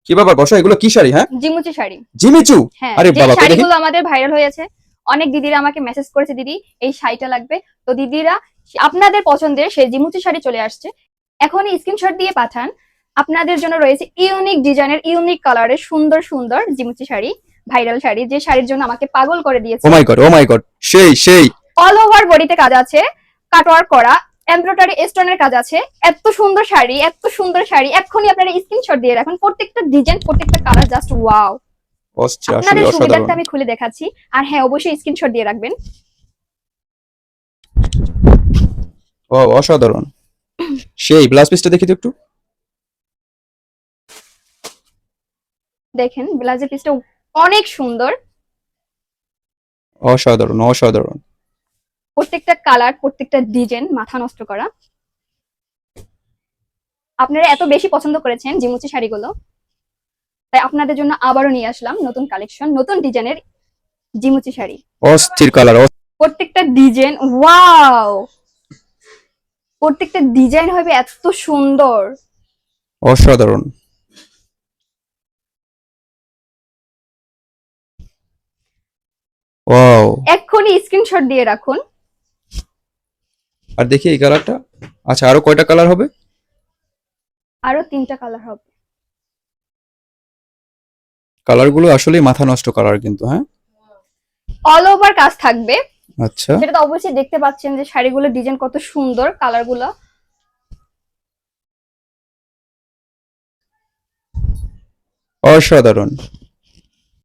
কি বাবা বসো, এগুলো কি শাড়ি? হ্যাঁ, জিমুচি শাড়ি। জিমিচু। হ্যাঁ, আরে যে বাবা, কই দেখি। শাড়িগুলো আমাদের ভাইরাল হয়েছে, অনেক দিদিরা আমাকে মেসেজ করেছে, দিদি এই শাড়িটা লাগবে। তো দিদিরা আপনাদের পছন্দের সেই জিমুচি শাড়ি চলে আসছে, এখনই স্ক্রিনশট দিয়ে পাঠান। আপনাদের জন্য রয়েছে ইউনিক ডিজাইনের, ইউনিক কালারের সুন্দর সুন্দর জিমুচি শাড়ি, ভাইরাল শাড়ি, যে শাড়ির জন্য আমাকে পাগল করে দিয়েছে। ও মাই গড, ও মাই গড, সেই সেই। অল ওভার বডিতে কাজ আছে, কাটওয়ার্ক করা, এমব্রয়ডারি স্টোনের কাজ আছে। এত সুন্দর শাড়ি, এত সুন্দর শাড়ি, এখনই আপনারা স্ক্রিনশট দিয়ে রাখুন। প্রত্যেকটা ডিজাইন, প্রত্যেকটা কালার জাস্ট ওয়াও। আসলে আপনাদের অসাধারণ। সুবিধার্থে আমি খুলে দেখাচ্ছি। আর হ্যাঁ, অবশ্যই স্ক্রিনশট দিয়ে রাখবেন। ও অসাধারণ, সেই। ব্লাউজ পিসটা দেখি তো একটু। দেখেন ব্লাউজের পিসটা অনেক সুন্দর, অসাধারণ অসাধারণ। প্রত্যেকটা কালার, প্রত্যেকটা ডিজাইন মাথা নষ্ট করা। আপনারা এত বেশি পছন্দ করেছেন জিমুচি শাড়িগুলো, তাই আপনাদের জন্য আবারও নিয়ে আসলাম নতুন কালেকশন, নতুন ডিজাইনের জিমুচি শাড়ি। অস্থির কালার। প্রত্যেকটা ডিজাইন ওয়াও, প্রত্যেকটা ডিজাইন হবে এত সুন্দর। অসাধারণ। ওয়াও। এক্ষুনি স্ক্রিনশট দিয়ে রাখুন। আর দেখি এই কালারটা। আচ্ছা, আরো কয়টা কালার হবে? আরো 3টা কালার হবে। কালারগুলো আসলেই মাথা নষ্ট কালার কিন্তু। হ্যাঁ, অল ওভার কাজ থাকবে। আচ্ছা। সেটা তো অবশ্যই দেখতে পাচ্ছেন যে শাড়িগুলোর ডিজাইন কত সুন্দর, কালারগুলো অসাধারণ।